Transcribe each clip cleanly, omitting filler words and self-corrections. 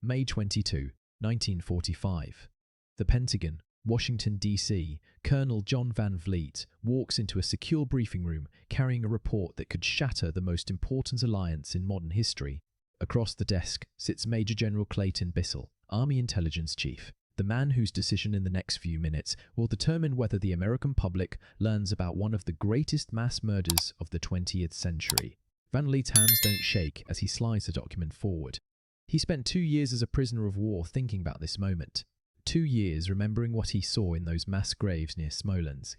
May 22, 1945. The Pentagon, Washington, D.C., Colonel John Van Vliet walks into a secure briefing room carrying a report that could shatter the most important alliance in modern history. Across the desk sits Major General Clayton Bissell, Army Intelligence Chief, the man whose decision in the next few minutes will determine whether the American public learns about one of the greatest mass murders of the 20th century. Van Vliet's hands don't shake as he slides the document forward. He spent 2 years as a prisoner of war thinking about this moment. 2 years remembering what he saw in those mass graves near Smolensk.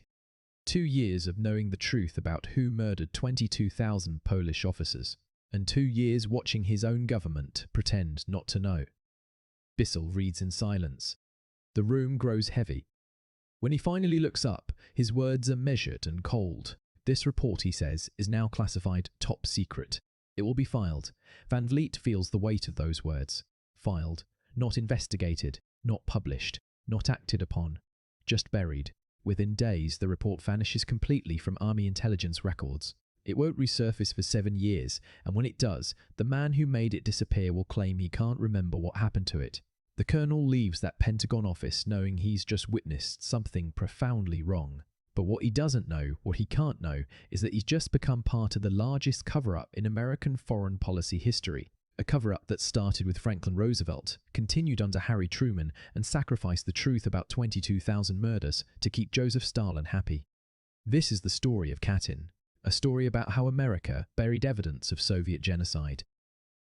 2 years of knowing the truth about who murdered 22,000 Polish officers. And 2 years watching his own government pretend not to know. Bissell reads in silence. The room grows heavy. When he finally looks up, his words are measured and cold. This report, he says, is now classified top secret. It will be filed. Van Vliet feels the weight of those words. Filed, not investigated, not published, not acted upon, just buried. Within days, the report vanishes completely from Army intelligence records. It won't resurface for 7 years, and when it does, the man who made it disappear will claim he can't remember what happened to it. The colonel leaves that Pentagon office knowing he's just witnessed something profoundly wrong. But what he doesn't know, what he can't know, is that he's just become part of the largest cover-up in American foreign policy history. A cover-up that started with Franklin Roosevelt, continued under Harry Truman, and sacrificed the truth about 22,000 murders to keep Joseph Stalin happy. This is the story of Katyn, a story about how America buried evidence of Soviet genocide.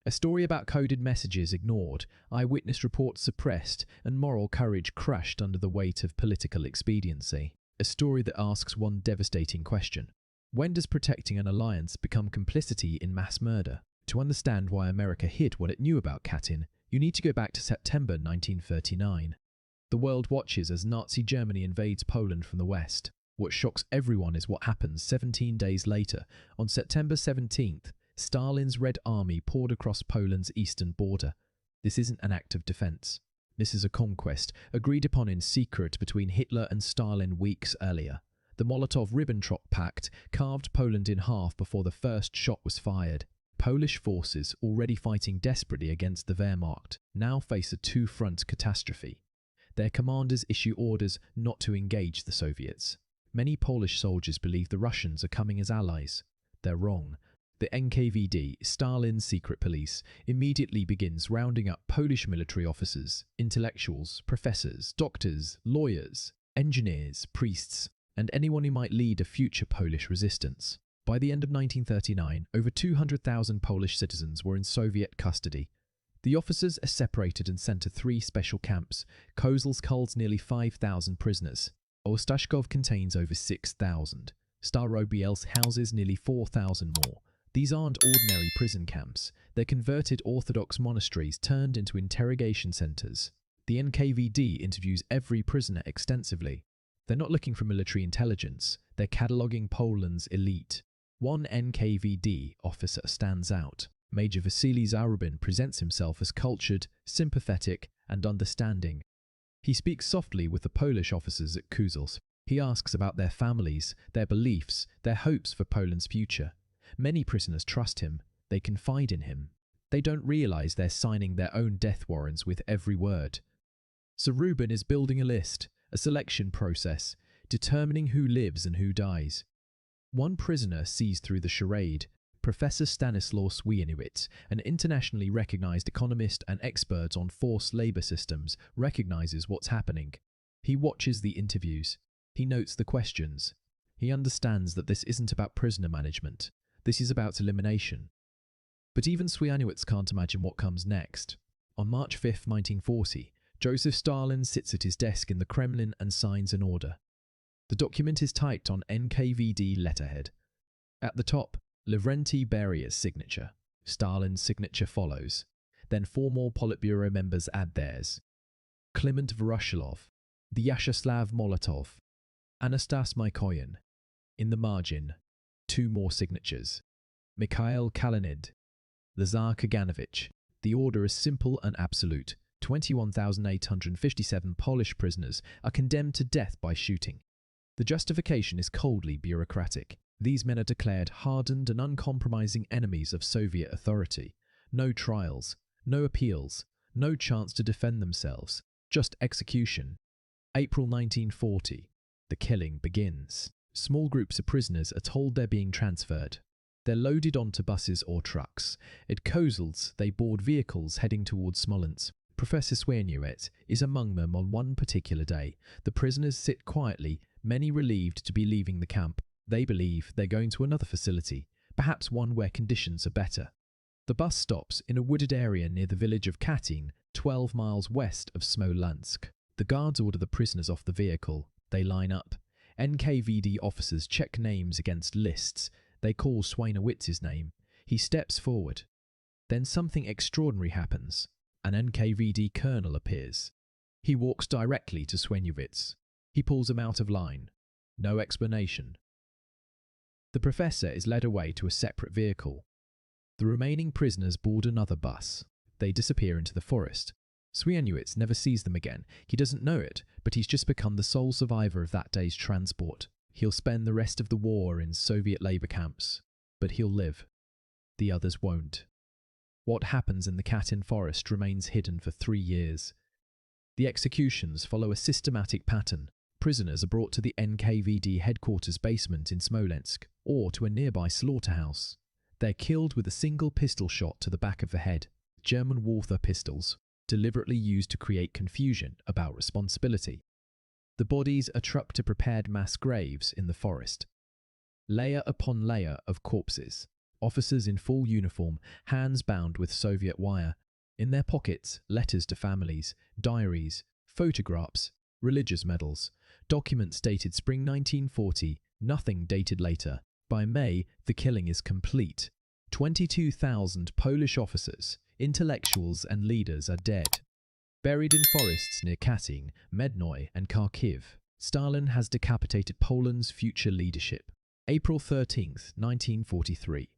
A story about coded messages ignored, eyewitness reports suppressed, and moral courage crushed under the weight of political expediency. A story that asks one devastating question. When does protecting an alliance become complicity in mass murder? To understand why America hid what it knew about Katyn, you need to go back to September 1939. The world watches as Nazi Germany invades Poland from the west. What shocks everyone is what happens 17 days later. On September 17th, Stalin's Red Army poured across Poland's eastern border. This isn't an act of defense. This is a conquest, agreed upon in secret between Hitler and Stalin weeks earlier. The Molotov-Ribbentrop Pact carved Poland in half before the first shot was fired. Polish forces, already fighting desperately against the Wehrmacht, now face a two-front catastrophe. Their commanders issue orders not to engage the Soviets. Many Polish soldiers believe the Russians are coming as allies. They're wrong. The NKVD, Stalin's secret police, immediately begins rounding up Polish military officers, intellectuals, professors, doctors, lawyers, engineers, priests, and anyone who might lead a future Polish resistance. By the end of 1939, over 200,000 Polish citizens were in Soviet custody. The officers are separated and sent to 3 special camps. Kozelsk holds nearly 5,000 prisoners. Ostashkov contains over 6,000. Starobielsk houses nearly 4,000 more. These aren't ordinary prison camps. They're converted Orthodox monasteries turned into interrogation centers. The NKVD interviews every prisoner extensively. They're not looking for military intelligence. They're cataloguing Poland's elite. One NKVD officer stands out. Major Vasily Zarubin presents himself as cultured, sympathetic, and understanding. He speaks softly with the Polish officers at Kozelsk. He asks about their families, their beliefs, their hopes for Poland's future. Many prisoners trust him. They confide in him. They don't realize they're signing their own death warrants with every word. Zarubin is building a list, a selection process, determining who lives and who dies. One prisoner sees through the charade. Professor Stanislaw Swieniewicz, an internationally recognized economist and expert on forced labor systems, recognizes what's happening. He watches the interviews. He notes the questions. He understands that this isn't about prisoner management. This is about elimination. But even Swieniewicz can't imagine what comes next. On March 5, 1940, Joseph Stalin sits at his desk in the Kremlin and signs an order. The document is typed on NKVD letterhead. At the top, Lavrenti Beria's signature. Stalin's signature follows. Then 4 more Politburo members add theirs. Kliment Voroshilov, Vyacheslav Molotov, Anastas Mikoyan. In the margin, 2 more signatures. Mikhail Kalinid, Lazar Kaganovich. The order is simple and absolute. 21,857 Polish prisoners are condemned to death by shooting. The justification is coldly bureaucratic. These men are declared hardened and uncompromising enemies of Soviet authority. No trials, no appeals, No chance to defend themselves, just execution. April 1940. The killing begins. Small groups of prisoners are told they're being transferred. They're loaded onto buses or trucks. At Kozels, they board vehicles heading towards Smolensk. Professor Swieniewicz is among them on one particular day. The prisoners sit quietly, many relieved to be leaving the camp. They believe they're going to another facility, perhaps one where conditions are better. The bus stops in a wooded area near the village of Katyn, 12 miles west of Smolensk. The guards order the prisoners off the vehicle. They line up. NKVD officers check names against lists. They call Swieniewicz's name. He steps forward. Then something extraordinary happens. An NKVD colonel appears. He walks directly to Swieniewic. He pulls him out of line. No explanation. The professor is led away to a separate vehicle. The remaining prisoners board another bus. They disappear into the forest. Swieniewicz never sees them again. He doesn't know it, but he's just become the sole survivor of that day's transport. He'll spend the rest of the war in Soviet labor camps, but he'll live. The others won't. What happens in the Katyn forest remains hidden for 3 years. The executions follow a systematic pattern. Prisoners are brought to the NKVD headquarters basement in Smolensk or to a nearby slaughterhouse. They're killed with a single pistol shot to the back of the head. German Walther pistols, deliberately used to create confusion about responsibility. The bodies are trucked to prepared mass graves in the forest. Layer upon layer of corpses. Officers in full uniform, hands bound with Soviet wire. In their pockets, letters to families, diaries, photographs, religious medals, documents dated spring 1940, nothing dated later. By May, the killing is complete. 22,000 Polish officers, intellectuals and leaders are dead. Buried in forests near Katyn, Mednoy and Kharkiv, Stalin has decapitated Poland's future leadership. April 13, 1943.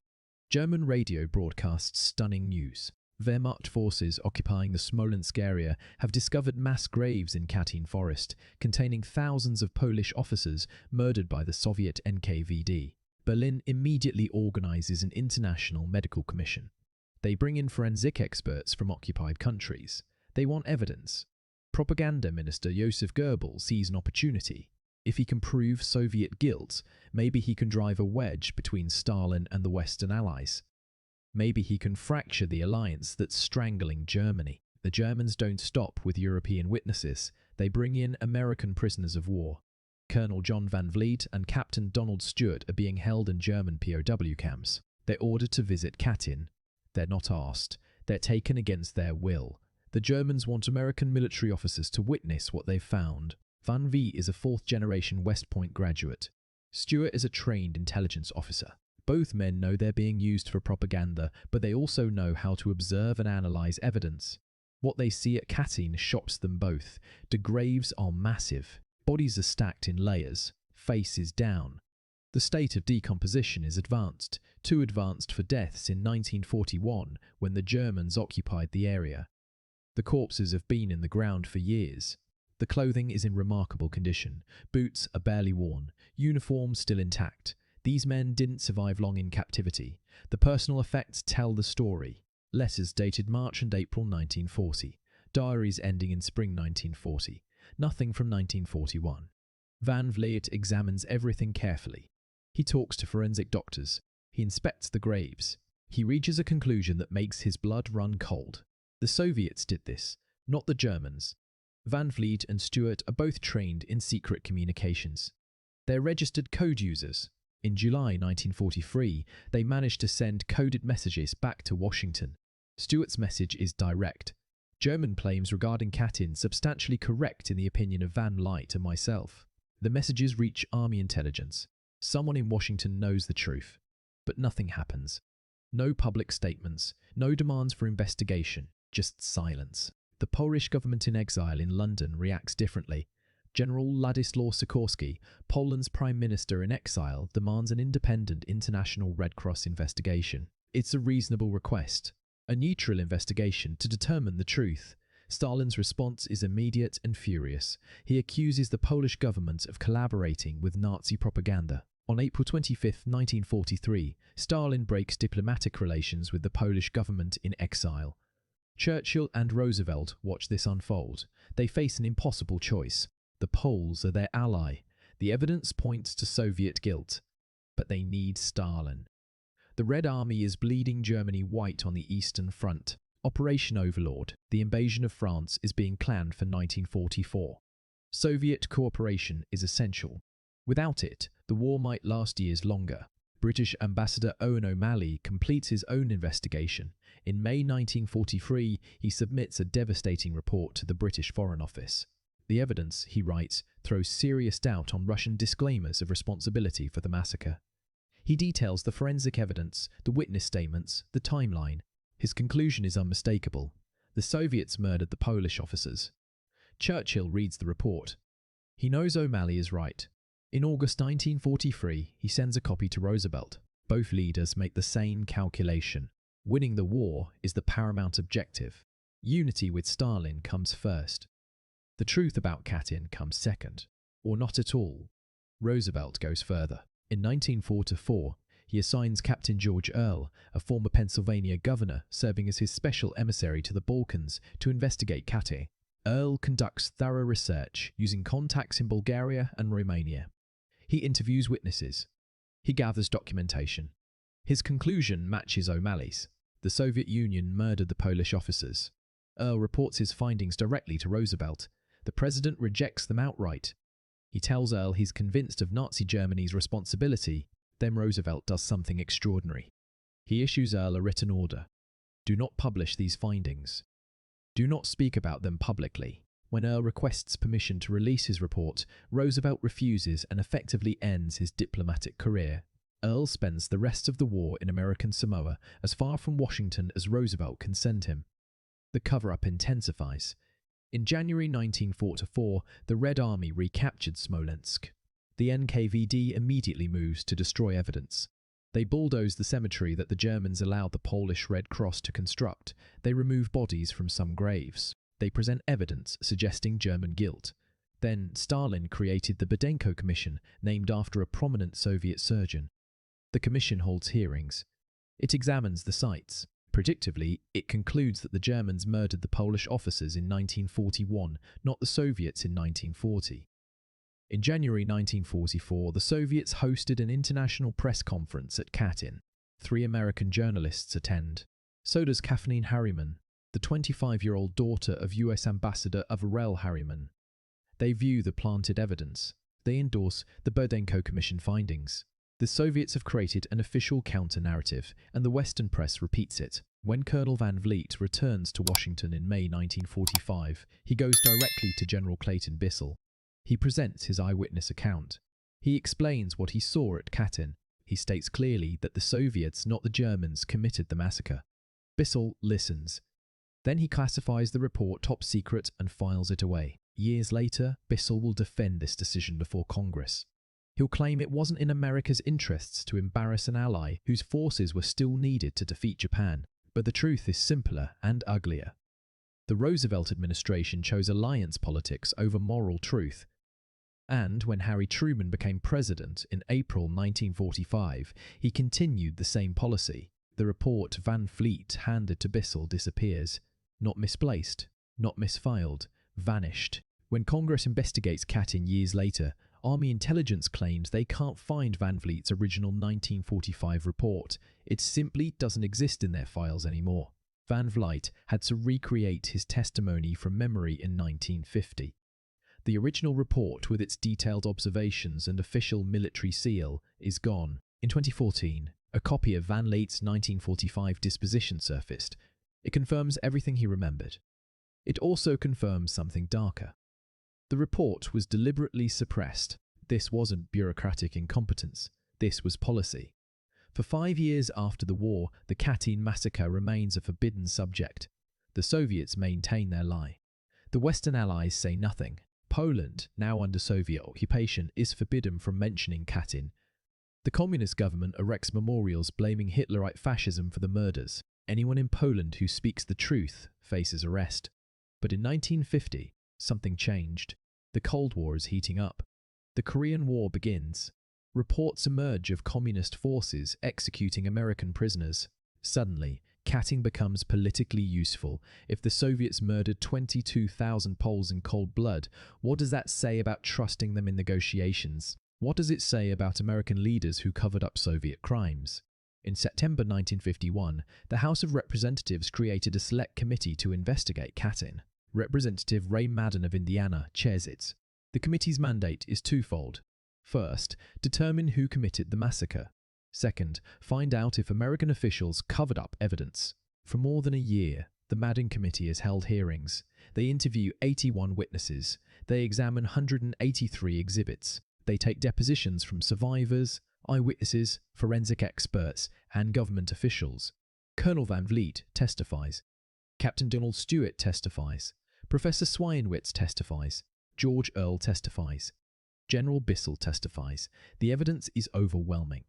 German radio broadcasts stunning news. Wehrmacht forces occupying the Smolensk area have discovered mass graves in Katyn forest, containing thousands of Polish officers murdered by the Soviet NKVD. Berlin immediately organizes an international medical commission. They bring in forensic experts from occupied countries. They want evidence. Propaganda Minister Joseph Goebbels sees an opportunity. If he can prove Soviet guilt, maybe he can drive a wedge between Stalin and the Western Allies. Maybe he can fracture the alliance that's strangling Germany. The Germans don't stop with European witnesses. They bring in American prisoners of war. Colonel John Van Vliet and Captain Donald Stewart are being held in German POW camps. They're ordered to visit Katyn. They're not asked. They're taken against their will. The Germans want American military officers to witness what they've found. Van Vliet is a fourth-generation West Point graduate. Stewart is a trained intelligence officer. Both men know they're being used for propaganda, but they also know how to observe and analyze evidence. What they see at Katyn shocks them both. The graves are massive. Bodies are stacked in layers. Faces down. The state of decomposition is advanced, too advanced for deaths in 1941 when the Germans occupied the area. The corpses have been in the ground for years. The clothing is in remarkable condition. Boots are barely worn. Uniforms still intact. These men didn't survive long in captivity. The personal effects tell the story. Letters dated March and April 1940. Diaries ending in spring 1940. Nothing from 1941. Van Vliet examines everything carefully. He talks to forensic doctors. He inspects the graves. He reaches a conclusion that makes his blood run cold. The Soviets did this, not the Germans. Van Vliet and Stewart are both trained in secret communications. They're registered code users. In July 1943, they managed to send coded messages back to Washington. Stewart's message is direct. German claims regarding Katyn substantially correct in the opinion of Van Vliet and myself. The messages reach Army intelligence. Someone in Washington knows the truth. But nothing happens. No public statements, no demands for investigation, just silence. The Polish government in exile in London reacts differently. General Ladislaw Sikorski, Poland's Prime Minister in exile, demands an independent international Red Cross investigation. It's a reasonable request. A neutral investigation to determine the truth. Stalin's response is immediate and furious. He accuses the Polish government of collaborating with Nazi propaganda. On April 25, 1943, Stalin breaks diplomatic relations with the Polish government in exile. Churchill and Roosevelt watch this unfold. They face an impossible choice. The Poles are their ally. The evidence points to Soviet guilt. But they need Stalin. The Red Army is bleeding Germany white on the Eastern Front. Operation Overlord, the invasion of France, is being planned for 1944. Soviet cooperation is essential. Without it, the war might last years longer. British Ambassador Owen O'Malley completes his own investigation. In May 1943, he submits a devastating report to the British Foreign Office. The evidence, he writes, throws serious doubt on Russian disclaimers of responsibility for the massacre. He details the forensic evidence, the witness statements, the timeline. His conclusion is unmistakable. The Soviets murdered the Polish officers. Churchill reads the report. He knows O'Malley is right. In August 1943, he sends a copy to Roosevelt. Both leaders make the same calculation. Winning the war is the paramount objective. Unity with Stalin comes first. The truth about Katyn comes second, or not at all. Roosevelt goes further. In 1944, he assigns Captain George Earle, a former Pennsylvania governor serving as his special emissary to the Balkans, to investigate Katyn. Earle conducts thorough research using contacts in Bulgaria and Romania. He interviews witnesses. He gathers documentation. His conclusion matches O'Malley's. The Soviet Union murdered the Polish officers. Earle reports his findings directly to Roosevelt. The president rejects them outright. He tells Earle he's convinced of Nazi Germany's responsibility. Then Roosevelt does something extraordinary. He issues Earle a written order. Do not publish these findings. Do not speak about them publicly. When Earle requests permission to release his report, Roosevelt refuses and effectively ends his diplomatic career. Earle spends the rest of the war in American Samoa, as far from Washington as Roosevelt can send him. The cover-up intensifies. In January 1944, the Red Army recaptured Smolensk. The NKVD immediately moves to destroy evidence. They bulldoze the cemetery that the Germans allowed the Polish Red Cross to construct. They remove bodies from some graves. They present evidence suggesting German guilt. Then Stalin created the Budenko Commission, named after a prominent Soviet surgeon. The commission holds hearings. It examines the sites. Predictably, it concludes that the Germans murdered the Polish officers in 1941, not the Soviets in 1940. In January 1944, the Soviets hosted an international press conference at Katyn. 3 American journalists attend. So does Kathleen Harriman, the 25-year-old daughter of US Ambassador Averell Harriman. They view the planted evidence. They endorse the Budenko Commission findings. The Soviets have created an official counter-narrative, and the Western press repeats it. When Colonel Van Vliet returns to Washington in May 1945, he goes directly to General Clayton Bissell. He presents his eyewitness account. He explains what he saw at Katyn. He states clearly that the Soviets, not the Germans, committed the massacre. Bissell listens. Then he classifies the report top secret and files it away. Years later, Bissell will defend this decision before Congress. He'll claim it wasn't in America's interests to embarrass an ally whose forces were still needed to defeat Japan. But the truth is simpler and uglier. The Roosevelt administration chose alliance politics over moral truth. And when Harry Truman became president in April 1945, he continued the same policy. The report Van Vliet handed to Bissell disappears. Not misplaced, not misfiled, vanished. When Congress investigates Katyn years later, Army intelligence claims they can't find Van Vliet's original 1945 report. It simply doesn't exist in their files anymore. Van Vliet had to recreate his testimony from memory in 1950. The original report, with its detailed observations and official military seal, is gone. In 2014, a copy of Van Vliet's 1945 disposition surfaced. It confirms everything he remembered. It also confirms something darker. The report was deliberately suppressed. This wasn't bureaucratic incompetence. This was policy. For 5 years after the war, the Katyn Massacre remains a forbidden subject. The Soviets maintain their lie. The Western Allies say nothing. Poland, now under Soviet occupation, is forbidden from mentioning Katyn. The communist government erects memorials blaming Hitlerite fascism for the murders. Anyone in Poland who speaks the truth faces arrest. But in 1950, something changed. The Cold War is heating up. The Korean War begins. Reports emerge of communist forces executing American prisoners. Suddenly, Katyn becomes politically useful. If the Soviets murdered 22,000 Poles in cold blood, what does that say about trusting them in negotiations? What does it say about American leaders who covered up Soviet crimes? In September 1951, the House of Representatives created a select committee to investigate Katyn. Representative Ray Madden of Indiana chairs it. The committee's mandate is twofold. First, determine who committed the massacre. Second, find out if American officials covered up evidence. For more than a year, the Madden Committee has held hearings. They interview 81 witnesses. They examine 183 exhibits. They take depositions from survivors, eyewitnesses, forensic experts, and government officials. Colonel Van Vliet testifies. Captain Donald Stewart testifies. Professor Swyenwitz testifies. George Earle testifies. General Bissell testifies. The evidence is overwhelming.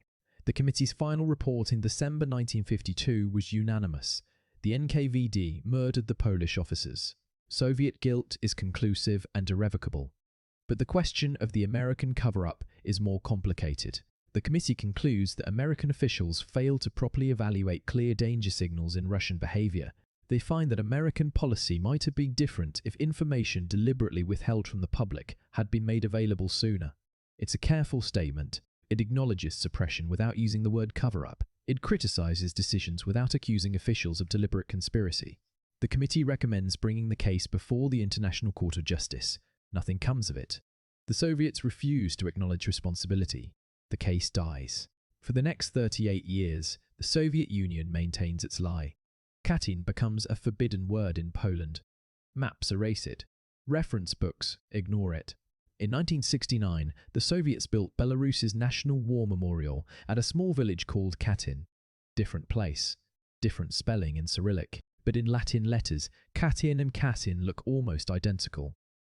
The committee's final report in December 1952 was unanimous. The NKVD murdered the Polish officers. Soviet guilt is conclusive and irrevocable. But the question of the American cover-up is more complicated. The committee concludes that American officials failed to properly evaluate clear danger signals in Russian behavior. They find that American policy might have been different if information deliberately withheld from the public had been made available sooner. It's a careful statement. It acknowledges suppression without using the word cover-up. It criticizes decisions without accusing officials of deliberate conspiracy. The committee recommends bringing the case before the International Court of Justice. Nothing comes of it. The Soviets refuse to acknowledge responsibility. The case dies. For the next 38 years, the Soviet Union maintains its lie. Katyn becomes a forbidden word in Poland. Maps erase it. Reference books ignore it. In 1969, the Soviets built Belarus's National War Memorial at a small village called Katyn. Different place, different spelling in Cyrillic, but in Latin letters, Katyn and Katyn look almost identical.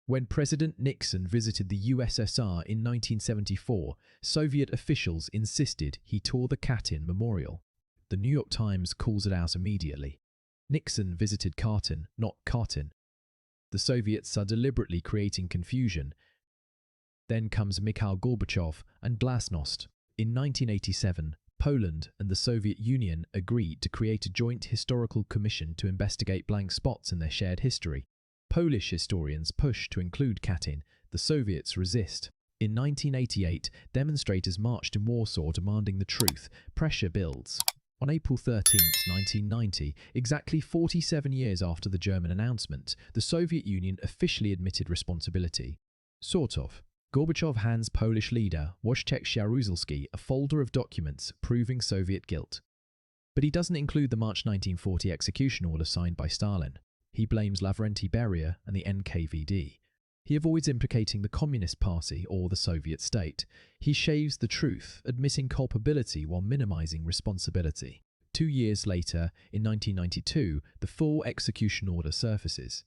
When President Nixon visited the USSR in 1974, Soviet officials insisted he tour the Katyn Memorial. The New York Times calls it out immediately. Nixon visited Katyn, not Katyn. The Soviets are deliberately creating confusion. Then comes Mikhail Gorbachev and Glasnost. In 1987, Poland and the Soviet Union agreed to create a joint historical commission to investigate blank spots in their shared history. Polish historians push to include Katyn. The Soviets resist. In 1988, demonstrators marched in Warsaw demanding the truth. Pressure builds. On April 13, 1990, exactly 47 years after the German announcement, the Soviet Union officially admitted responsibility. Sort of. Gorbachev hands Polish leader Wojciech Jaruzelski a folder of documents proving Soviet guilt. But he doesn't include the March 1940 execution order signed by Stalin. He blames Lavrenti Beria and the NKVD. He avoids implicating the Communist Party or the Soviet state. He shaves the truth, admitting culpability while minimizing responsibility. 2 years later, in 1992, the full execution order surfaces.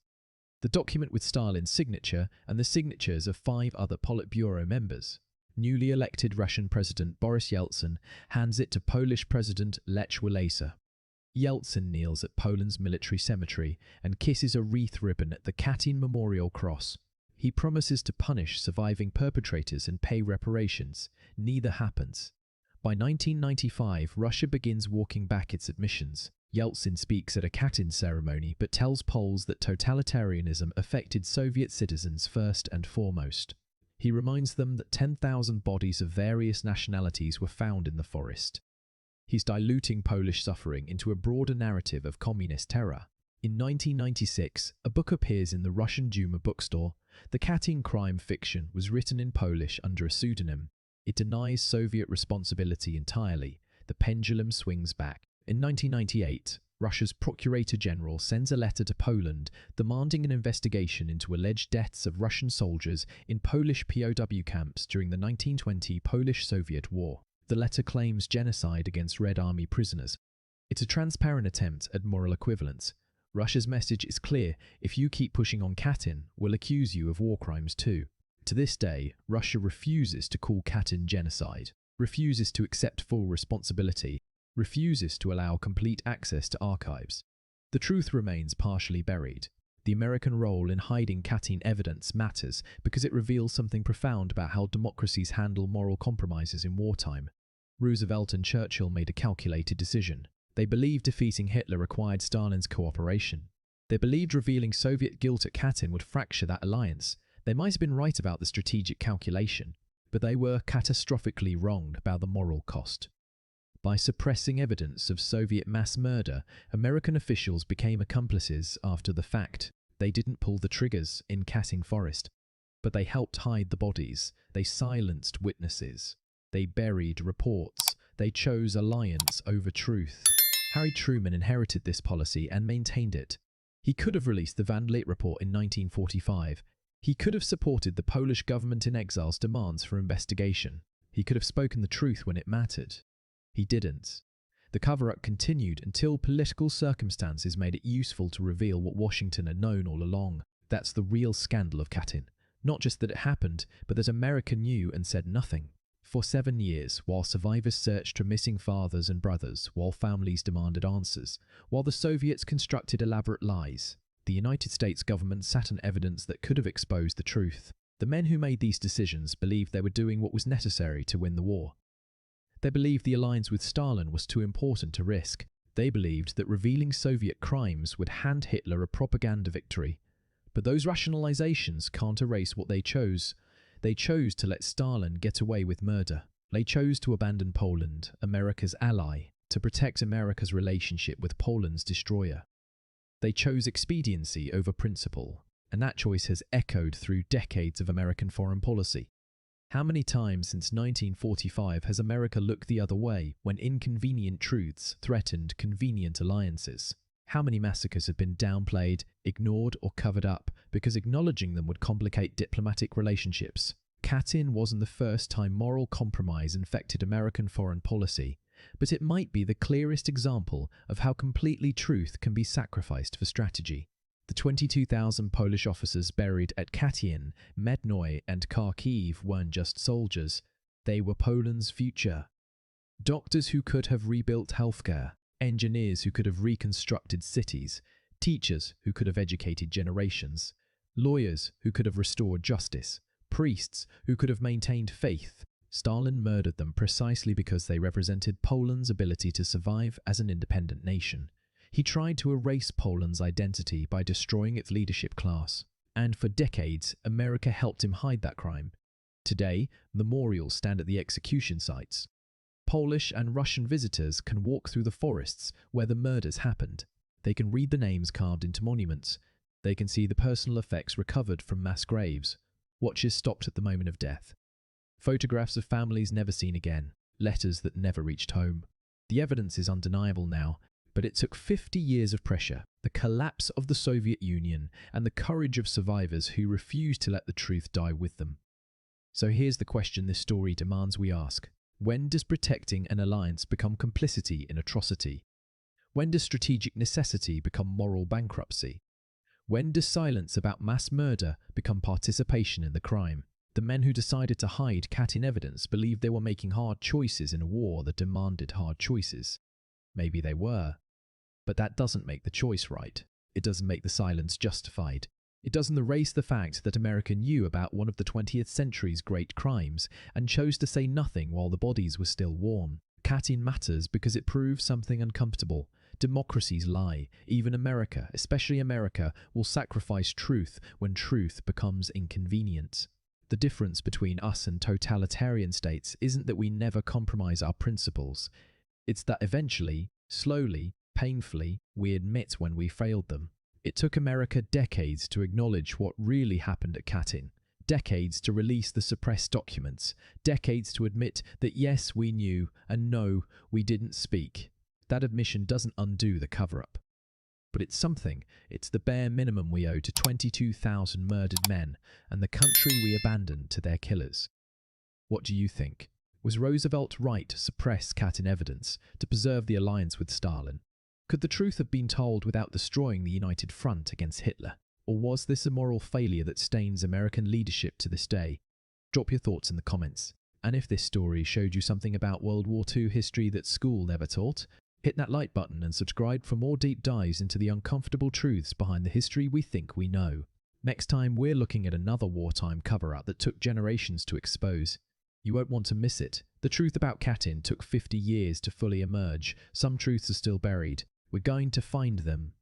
The document with Stalin's signature and the signatures of 5 other Politburo members. Newly elected Russian President Boris Yeltsin hands it to Polish President Lech Walesa. Yeltsin kneels at Poland's military cemetery and kisses a wreath ribbon at the Katyn Memorial Cross. He promises to punish surviving perpetrators and pay reparations. Neither happens. By 1995, Russia begins walking back its admissions. Yeltsin speaks at a Katyn ceremony but tells Poles that totalitarianism affected Soviet citizens first and foremost. He reminds them that 10,000 bodies of various nationalities were found in the forest. He's diluting Polish suffering into a broader narrative of communist terror. In 1996, a book appears in the Russian Duma bookstore. The Katyn crime fiction was written in Polish under a pseudonym. It denies Soviet responsibility entirely. The pendulum swings back. In 1998, Russia's Procurator General sends a letter to Poland demanding an investigation into alleged deaths of Russian soldiers in Polish POW camps during the 1920 Polish-Soviet War. The letter claims genocide against Red Army prisoners. It's a transparent attempt at moral equivalence. Russia's message is clear: if you keep pushing on Katyn, we'll accuse you of war crimes too. To this day, Russia refuses to call Katyn genocide, refuses to accept full responsibility, refuses to allow complete access to archives. The truth remains partially buried. The American role in hiding Katyn evidence matters because it reveals something profound about how democracies handle moral compromises in wartime. Roosevelt and Churchill made a calculated decision. They believed defeating Hitler required Stalin's cooperation. They believed revealing Soviet guilt at Katyn would fracture that alliance. They might have been right about the strategic calculation, but they were catastrophically wronged about the moral cost. By suppressing evidence of Soviet mass murder, American officials became accomplices after the fact. They didn't pull the triggers in Katyn Forest, but they helped hide the bodies. They silenced witnesses. They buried reports. They chose alliance over truth. Harry Truman inherited this policy and maintained it. He could have released the Vliet report in 1945. He could have supported the Polish government in exile's demands for investigation. He could have spoken the truth when it mattered. He didn't. The cover-up continued until political circumstances made it useful to reveal what Washington had known all along. That's the real scandal of Katyn. Not just that it happened, but that America knew and said nothing. For 7 years, while survivors searched for missing fathers and brothers, while families demanded answers, while the Soviets constructed elaborate lies, the United States government sat on evidence that could have exposed the truth. The men who made these decisions believed they were doing what was necessary to win the war. They believed the alliance with Stalin was too important to risk. They believed that revealing Soviet crimes would hand Hitler a propaganda victory. But those rationalizations can't erase what they chose. They chose to let Stalin get away with murder. They chose to abandon Poland, America's ally, to protect America's relationship with Poland's destroyer. They chose expediency over principle, and that choice has echoed through decades of American foreign policy. How many times since 1945 has America looked the other way when inconvenient truths threatened convenient alliances? How many massacres have been downplayed, ignored, or covered up because acknowledging them would complicate diplomatic relationships? Katyn wasn't the first time moral compromise infected American foreign policy, but it might be the clearest example of how completely truth can be sacrificed for strategy. The 22,000 Polish officers buried at Katyn, Mednoy, and Kharkiv weren't just soldiers, they were Poland's future. Doctors who could have rebuilt healthcare, engineers who could have reconstructed cities, teachers who could have educated generations, lawyers who could have restored justice, priests who could have maintained faith. Stalin murdered them precisely because they represented Poland's ability to survive as an independent nation. He tried to erase Poland's identity by destroying its leadership class, and for decades, America helped him hide that crime. Today, memorials stand at the execution sites. Polish and Russian visitors can walk through the forests where the murders happened. They can read the names carved into monuments. They can see the personal effects recovered from mass graves. Watches stopped at the moment of death. Photographs of families never seen again. Letters that never reached home. The evidence is undeniable now, but it took 50 years of pressure, the collapse of the Soviet Union, and the courage of survivors who refused to let the truth die with them. So here's the question this story demands we ask. When does protecting an alliance become complicity in atrocity? When does strategic necessity become moral bankruptcy? When does silence about mass murder become participation in the crime? The men who decided to hide Katyn evidence believed they were making hard choices in a war that demanded hard choices. Maybe they were. But that doesn't make the choice right. It doesn't make the silence justified. It doesn't erase the fact that America knew about one of the 20th century's great crimes and chose to say nothing while the bodies were still warm. Katyn matters because it proves something uncomfortable. Democracies lie. Even America, especially America, will sacrifice truth when truth becomes inconvenient. The difference between us and totalitarian states isn't that we never compromise our principles. It's that eventually, slowly, painfully, we admit when we failed them. It took America decades to acknowledge what really happened at Katyn, decades to release the suppressed documents, decades to admit that yes, we knew, and no, we didn't speak. That admission doesn't undo the cover-up. But it's something. It's the bare minimum we owe to 22,000 murdered men and the country we abandoned to their killers. What do you think? Was Roosevelt right to suppress Katyn evidence, to preserve the alliance with Stalin? Could the truth have been told without destroying the united front against Hitler? Or was this a moral failure that stains American leadership to this day? Drop your thoughts in the comments. And if this story showed you something about World War II history that school never taught, hit that like button and subscribe for more deep dives into the uncomfortable truths behind the history we think we know. Next time, we're looking at another wartime cover-up that took generations to expose. You won't want to miss it. The truth about Katyn took 50 years to fully emerge. Some truths are still buried. We're going to find them.